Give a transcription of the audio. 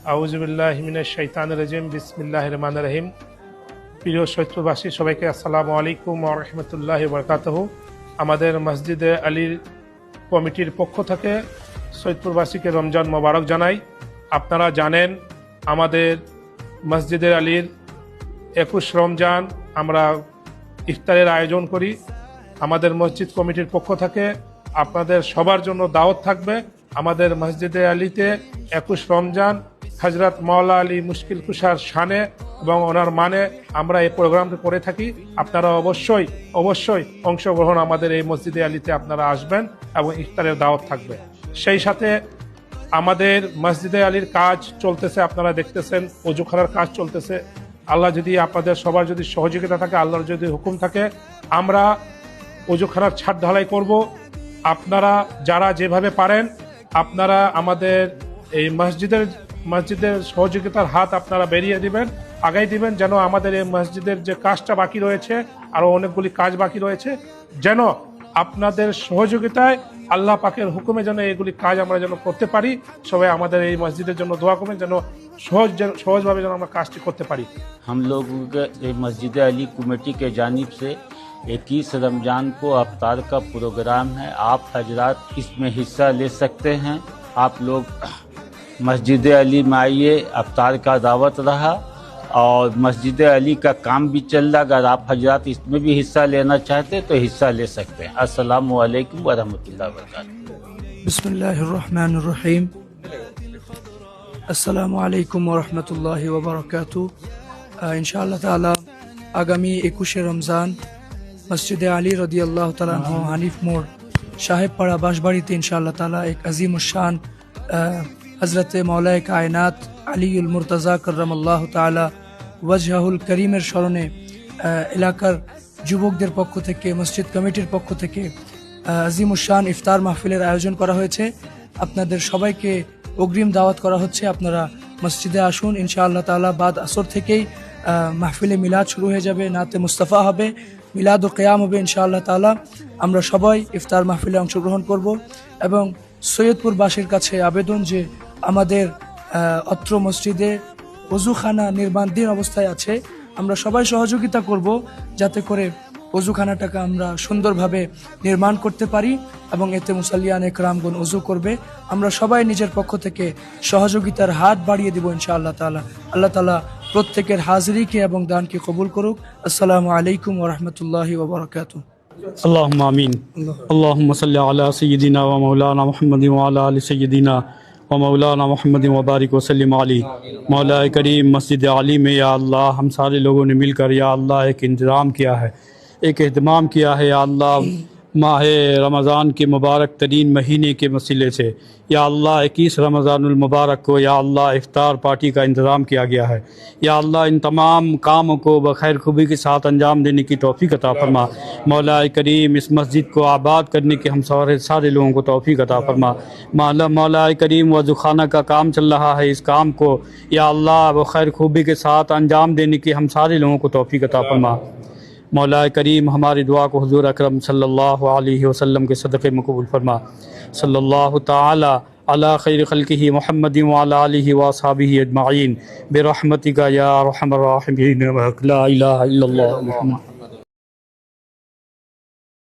আউযু বিল্লাহি মিনাশ শাইতানির রাজিম। বিসমিল্লাহির রহমানির রহিম। প্রিয় সৈয়দপুরবাসী, সবাইকে আসসালামু আলাইকুম ওয়া রাহমাতুল্লাহি ওয়া বারাকাতুহু। আমাদের মসজিদে আলীর কমিটির পক্ষ থেকে সৈয়দপুরবাসীকে রমজান মোবারক জানাই। আপনারা জানেন আমাদের মসজিদে আলীর 21 রমজান আমরা ইফতারের আয়োজন করি। আমাদের মসজিদ কমিটির পক্ষ থেকে আপনাদের সবার জন্য দাওয়াত থাকবে। আমাদের মসজিদে আলীতে 21 রমজান হযরত মাওলা আলী মুশকিল কুশার শানে এবং ওনার মানে আমরা এই প্রোগ্রামটি করে থাকি। আপনারা অবশ্যই অংশগ্রহণ আমাদের এই মসজিদে আলীতে আপনারা আসবেন এবং ইফতারের দাওয়াত থাকবে। সেই সাথে আমাদের মসজিদে আলীর কাজ চলতেছে, আপনারা দেখতেছেন ওযুখানার কাজ চলতেছে। আল্লাহ যদি আপনাদের সবার যদি সহযোগিতা থাকে, আল্লাহর যদি হুকুম থাকে, আমরা ওযুখানার ছাদ ঢালাই করব। আপনারা যারা যেভাবে পারেন আপনারা আমাদের এই মসজিদের সহযোগিতার হাত আপনারা বেরিয়ে দিবেন, আগাই দিবেন, যেন আমাদের এই মসজিদের যে কাজটা বাকি রয়েছে, আরো অনেকগুলি কাজ বাকি রয়েছে, যেন আপনাদের সহযোগিতায় আল্লাহ পাকের হুকুমে যেন এগুলি কাজ আমরা যেন করতে পারি। সবাই আমাদের এই মসজিদের জন্য দোয়া করবেন, যেন সহজভাবে যেন আমরা কাজটি করতে পারি। हम लोगों के मस्जिद अली कमेटी के जानिब से 21 रमजान को अफ्तार का प्रोग्राम है। आप हजरात इसमें हिस्सा ले सकते हैं। आप लोग मस्जिद अली में आइए, अफ्तार का दावत रहा और मस्जिद अली का काम भी चल रहा। अगर आप हजरात इसमें भी हिस्सा लेना चाहते तो हिस्सा ले सकते हैं। अस्सलामु अलैकुम व रहमतुल्लाहि व बरकातहू। बिस्मिल्लाहिर्रहमानिर्रहीम। अस्सलामु अलैकुम व रहमतुल्लाहि व बरकातहू। इंशाअल्लाह ताला आगामी 21 रमज़ान मस्जिद अली रदियल्लाहु ताला अन्हु हानिफ मोड़ साहेब पाड़ा बाशबाड़ीते इंशाअल्लाह ताला एक अजीम शान हज़रत मौलाए कायनात আলিউল মুর্তজা কররামাল্লাহু তাআলা ওয়াজহুল করিমের স্মরণে এলাকার যুবকদের পক্ষ থেকে, মসজিদ কমিটির পক্ষ থেকে আজিমুশান ইফতার মাহফিলের আয়োজন করা হয়েছে। আপনাদের সবাইকে অগ্রিম দাওয়াত করা হচ্ছে, আপনারা মসজিদে আসুন। ইনশাআল্লাহ তাআলা বাদ আসর থেকেই মাহফিলে মিলাদ শুরু হয়ে যাবে, নাতে মুস্তাফা হবে, মিলাদ ও কিয়াম হবে ইনশাআল্লাহ তাআলা। আমরা সবাই ইফতার মাহফিলে অংশগ্রহণ করব এবং সৈয়দপুরবাসীর কাছে আবেদন যে আমাদের অত্র মসজিদে ওযুখানা নির্মাণাধীন অবস্থায় আছে, আমরা সবাই সহযোগিতা করব যাতে করে ওযুখানাটাকে আমরা সুন্দরভাবে নির্মাণ করতে পারি এবং এতে মুসাল্লিয়ান একরামগণ ওযু করবে। আমরা সবাই নিজের পক্ষ থেকে সহযোগিতার হাত বাড়িয়ে দিব ইনশাআল্লাহ তাআলা। আল্লাহ তাআলা প্রত্যেকের হাজিরিকে এবং দানকে কবুল করুক। আসসালামু আলাইকুম ওয়া রাহমাতুল্লাহি ওয়া বারাকাতুহু। अल्लाहुम्मा आमीन। अल्लाहुम्मा सल्ली अला सय्यिदिना व मौलाना मुहम्मद व अला आलि सय्यिदिना व मौलाना मुहम्मद व बारिक वसल्लिम अलैहि। मौला करीम मस्जिद आली में या अल्लाह हम सारे लोगों ने मिलकर या अल्लाह एक इंतज़ाम किया है, एक अहतमाम किया है या अल्लाह माह रमज़ान के मुबारक तरीन महीने के वसीले से या अल्लाह 21 रमज़ानुल मुबारक को या अल्लाह इफ्तार पार्टी का इंतज़ाम किया गया है। या अल्लाह इन तमाम कामों को बखैर खूबी के साथ अंजाम देने की तौफ़ीक़ अता फरमा। मौला करीम इस मस्जिद को आबाद करने के हम सारे लोगों को तौफ़ीक़ अता फरमा। मौला करीम वज़ूखाना का काम चल रहा है, इस काम को या अल्लाह बखैर खूबी के साथ अंजाम देने की हम सारे लोगों को तौफ़ीक़ अता फरमा। मौला करीम हमारी दुआ को हुज़ूर अकरम सल्लल्लाहु अलैहि वसल्लम के सदक़े में कबूल फरमा। सल्लल्लाहु ताला अला खैर खल्क़िही मुहम्मदिन व अला आलिहि व अस्हाबिही अजमाइन बिरहमतिका या अरहमर राहिमीन व ला इलाहा इल्लल्लाह।